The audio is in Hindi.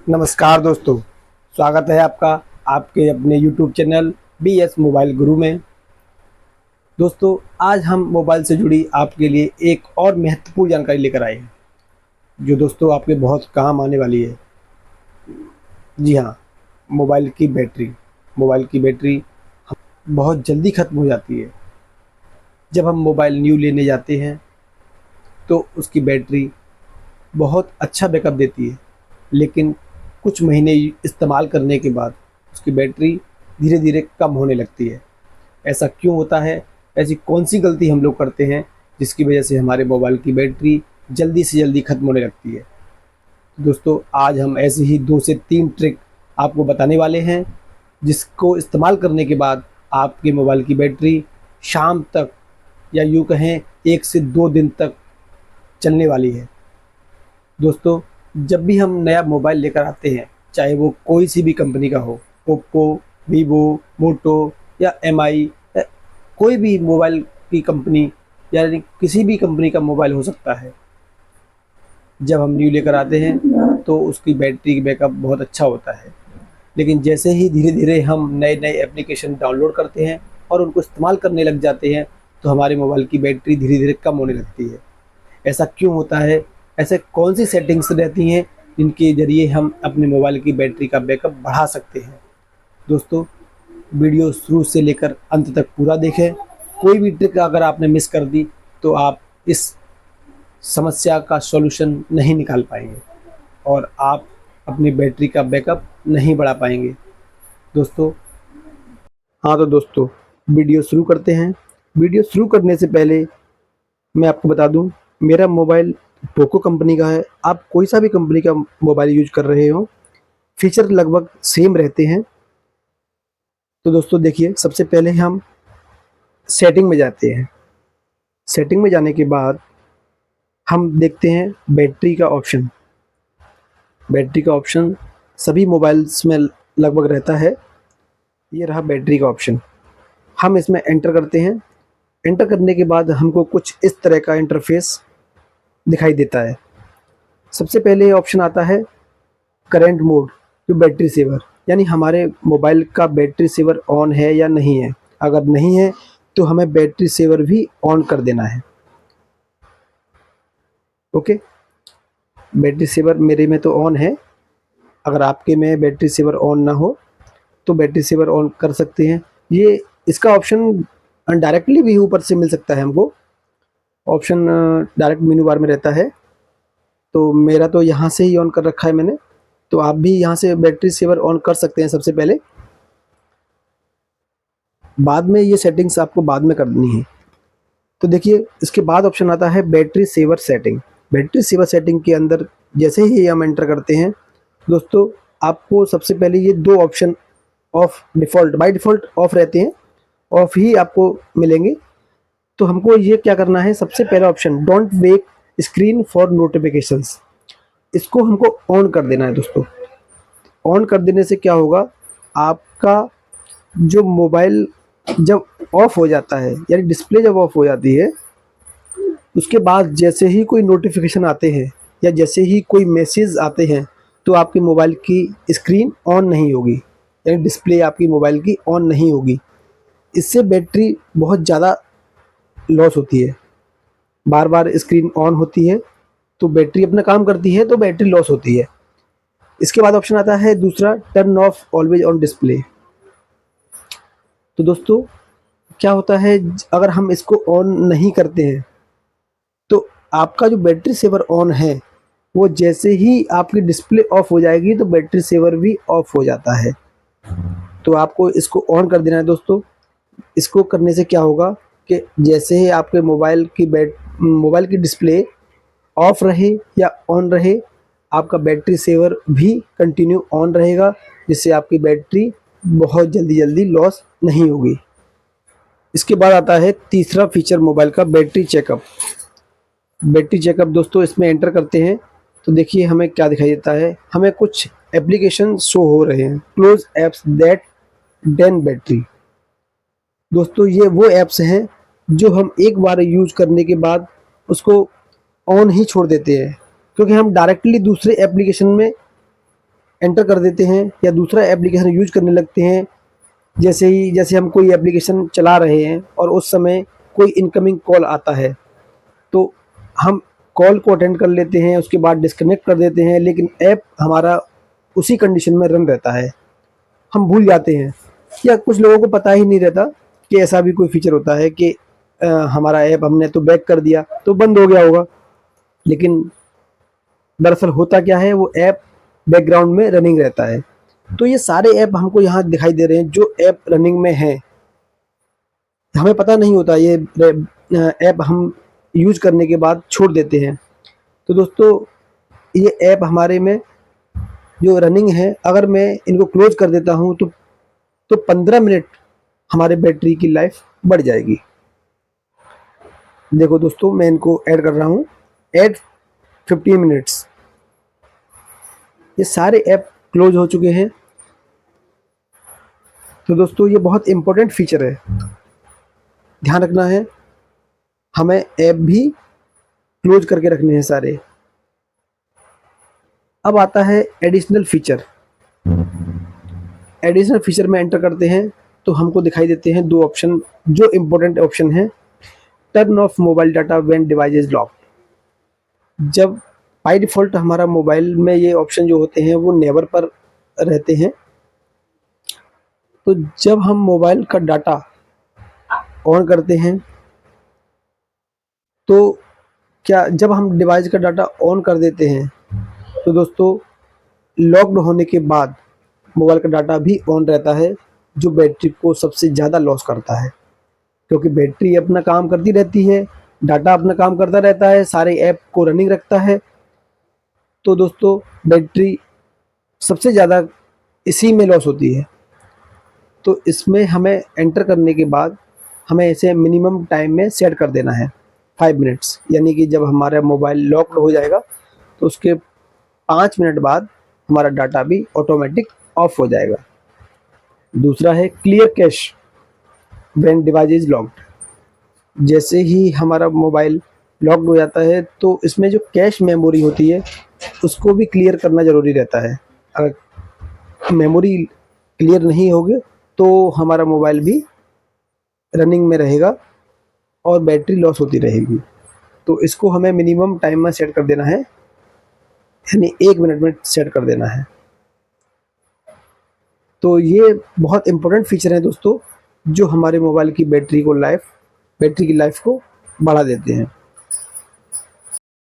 नमस्कार दोस्तों, स्वागत है आपका आपके अपने YouTube चैनल BS मोबाइल गुरु में। दोस्तों, आज हम मोबाइल से जुड़ी आपके लिए एक और महत्वपूर्ण जानकारी लेकर आए हैं, जो दोस्तों आपके बहुत काम आने वाली है। जी हाँ, मोबाइल की बैटरी। मोबाइल की बैटरी बहुत जल्दी ख़त्म हो जाती है। जब हम मोबाइल न्यू लेने जाते हैं तो उसकी बैटरी बहुत अच्छा बैकअप देती है, लेकिन कुछ महीने इस्तेमाल करने के बाद उसकी बैटरी धीरे धीरे कम होने लगती है। ऐसा क्यों होता है? ऐसी कौन सी गलती हम लोग करते हैं जिसकी वजह से हमारे मोबाइल की बैटरी जल्दी से जल्दी ख़त्म होने लगती है? दोस्तों, आज हम ऐसी ही 2 से 3 ट्रिक आपको बताने वाले हैं, जिसको इस्तेमाल करने के बाद आपके मोबाइल की बैटरी शाम तक, या यूँ कहें 1 से 2 दिन तक चलने वाली है। दोस्तों, जब भी हम नया मोबाइल लेकर आते हैं, चाहे वो कोई सी भी कंपनी का हो, ओप्पो, वीवो, मोटो या एमआई, कोई भी मोबाइल की कंपनी, यानी किसी भी कंपनी का मोबाइल हो सकता है। जब हम न्यू लेकर आते हैं तो उसकी बैटरी बैकअप बहुत अच्छा होता है, लेकिन जैसे ही धीरे धीरे हम नए नए एप्लीकेशन डाउनलोड करते हैं और उनको इस्तेमाल करने लग जाते हैं, तो हमारे मोबाइल की बैटरी धीरे धीरे कम होने लगती है। ऐसा क्यों होता है? ऐसे कौन सी सेटिंग्स रहती हैं जिनके ज़रिए हम अपने मोबाइल की बैटरी का बैकअप बढ़ा सकते हैं? दोस्तों, वीडियो शुरू से लेकर अंत तक पूरा देखें। कोई भी ट्रिक अगर आपने मिस कर दी तो आप इस समस्या का सॉल्यूशन नहीं निकाल पाएंगे और आप अपनी बैटरी का बैकअप नहीं बढ़ा पाएंगे। दोस्तों, हाँ तो दोस्तों, वीडियो शुरू करते हैं। वीडियो शुरू करने से पहले मैं आपको बता दूं, मेरा मोबाइल पोको कंपनी का है। आप कोई सा भी कंपनी का मोबाइल यूज कर रहे हो, फीचर लगभग सेम रहते हैं। तो दोस्तों देखिए, सबसे पहले हम सेटिंग में जाते हैं। सेटिंग में जाने के बाद हम देखते हैं बैटरी का ऑप्शन। बैटरी का ऑप्शन सभी मोबाइल्स में लगभग रहता है। ये रहा बैटरी का ऑप्शन। हम इसमें एंटर करते हैं। एंटर करने के बाद हमको कुछ इस तरह का इंटरफेस दिखाई देता है। सबसे पहले ऑप्शन आता है करंट मोड, जो बैटरी सेवर, यानी हमारे मोबाइल का बैटरी सेवर ऑन है या नहीं है। अगर नहीं है तो हमें बैटरी सेवर भी ऑन कर देना है। ओके, बैटरी सेवर मेरे में तो ऑन है। अगर आपके में बैटरी सेवर ऑन ना हो तो बैटरी सेवर ऑन कर सकते हैं। ये इसका ऑप्शन डायरेक्टली भी ऊपर से मिल सकता है हमको। ऑप्शन डायरेक्ट मेनू बार में रहता है, तो मेरा तो यहाँ से ही ऑन कर रखा है मैंने। तो आप भी यहाँ से बैटरी सेवर ऑन कर सकते हैं सबसे पहले। बाद में ये सेटिंग्स आपको बाद में करनी है। तो देखिए, इसके बाद ऑप्शन आता है battery saver setting. Battery saver setting के अंदर जैसे ही हम एंटर करते हैं, दोस्तों आपको सबसे पहले ये 2 option of default, by default of रहते हैं, ऑफ ही आपको मिलेंगे। तो हमको ये क्या करना है, सबसे पहला option don't wake screen for notifications, इसको हमको ऑन कर देना है दोस्तों। ऑन कर देने से क्या होगा, आपका जो मोबाइल जब ऑफ हो जाता है, यानी डिस्प्ले जब ऑफ हो जाती है, उसके बाद जैसे ही कोई नोटिफिकेशन आते हैं या जैसे ही कोई मैसेज आते हैं, तो आपके मोबाइल की स्क्रीन ऑन नहीं होगी, यानी डिस्प्ले आपकी मोबाइल की ऑन नहीं होगी। इससे बैटरी बहुत ज़्यादा लॉस होती है। बार बार स्क्रीन ऑन होती है तो बैटरी अपना काम करती है, तो बैटरी लॉस होती है। इसके बाद ऑप्शन आता है दूसरा, turn off always on display. तो दोस्तों क्या होता है, अगर हम इसको ऑन नहीं करते हैं तो आपका जो बैटरी सेवर ऑन है, वो जैसे ही आपकी डिस्प्ले ऑफ हो जाएगी तो बैटरी सेवर भी ऑफ हो जाता है। तो आपको इसको ऑन कर देना है दोस्तों। इसको करने से क्या होगा कि जैसे ही आपके मोबाइल की डिस्प्ले ऑफ रहे या ऑन रहे, आपका बैटरी सेवर भी कंटिन्यू ऑन रहेगा, जिससे आपकी बैटरी बहुत जल्दी जल्दी लॉस नहीं होगी। इसके बाद आता है तीसरा फीचर मोबाइल का, बैटरी चेकअप। बैटरी चेकअप दोस्तों, इसमें एंटर करते हैं तो देखिए हमें क्या दिखाई देता है। हमें कुछ एप्लीकेशन शो हो रहे हैं, close apps that drain battery. दोस्तों ये वो ऐप्स हैं जो हम एक बार यूज करने के बाद उसको ऑन ही छोड़ देते हैं, क्योंकि हम डायरेक्टली दूसरे एप्लीकेशन में एंटर कर देते हैं या दूसरा एप्लीकेशन यूज करने लगते हैं, जैसे हम कोई एप्लीकेशन चला रहे हैं और उस समय कोई इनकमिंग कॉल आता है, तो हम कॉल को अटेंड कर लेते हैं, उसके बाद डिस्कनेक्ट कर देते हैं, लेकिन ऐप हमारा उसी कंडीशन में रन रहता है। हम भूल जाते हैं या कुछ लोगों को पता ही नहीं रहता कि ऐसा भी कोई फीचर होता है कि हमारा ऐप हमने तो बैक कर दिया तो बंद हो गया होगा, लेकिन दरअसल होता क्या है, वो ऐप बैकग्राउंड में रनिंग रहता है। तो ये सारे ऐप हमको यहाँ दिखाई दे रहे हैं जो ऐप रनिंग में हैं। हमें पता नहीं होता, ये ऐप हम यूज करने के बाद छोड़ देते हैं। तो दोस्तों, ये ऐप हमारे में जो रनिंग है, अगर मैं इनको क्लोज कर देता हूँ तो 15 मिनट हमारे बैटरी की लाइफ बढ़ जाएगी। देखो दोस्तों, मैं इनको ऐड कर रहा हूँ, ऐड 15 मिनट्स। ये सारे ऐप क्लोज हो चुके हैं। तो दोस्तों, ये बहुत इम्पोर्टेंट फीचर है, ध्यान रखना है। हमें ऐप भी क्लोज करके रखने हैं सारे। अब आता है एडिशनल फीचर। एडिशनल फीचर में एंटर करते हैं तो हमको दिखाई देते हैं दो ऑप्शन, जो इम्पोर्टेंट ऑप्शन है। Turn off mobile data when device is lock. जब बाय डिफ़ॉल्ट हमारा मोबाइल में ये ऑप्शन जो होते हैं वो नेवर पर रहते हैं, तो जब हम मोबाइल का डाटा ऑन करते हैं तो क्या, जब हम डिवाइस का डाटा ऑन कर देते हैं तो दोस्तों, लॉक्ड होने के बाद मोबाइल का डाटा भी ऑन रहता है, जो बैटरी को सबसे ज़्यादा लॉस करता है, क्योंकि बैटरी अपना काम करती रहती है, डाटा अपना काम करता रहता है, सारे ऐप को रनिंग रखता है। तो दोस्तों, बैटरी सबसे ज़्यादा इसी में लॉस होती है। तो इसमें हमें एंटर करने के बाद हमें इसे मिनिमम टाइम में सेट कर देना है, 5 मिनट्स। यानी कि जब हमारा मोबाइल लॉक्ड हो जाएगा तो उसके 5 मिनट बाद हमारा डाटा भी ऑटोमेटिक ऑफ हो जाएगा। दूसरा है clear cash when device is locked. जैसे ही हमारा मोबाइल लॉक्ड हो जाता है तो इसमें जो कैश मेमोरी होती है उसको भी क्लियर करना ज़रूरी रहता है। अगर मेमोरी क्लियर नहीं होगी तो हमारा मोबाइल भी रनिंग में रहेगा और बैटरी लॉस होती रहेगी। तो इसको हमें मिनिमम टाइम में सेट कर देना है, यानी 1 मिनट में सेट कर देना है। तो ये बहुत इम्पोर्टेंट फीचर हैं दोस्तों, जो हमारे मोबाइल की बैटरी की लाइफ को बढ़ा देते हैं।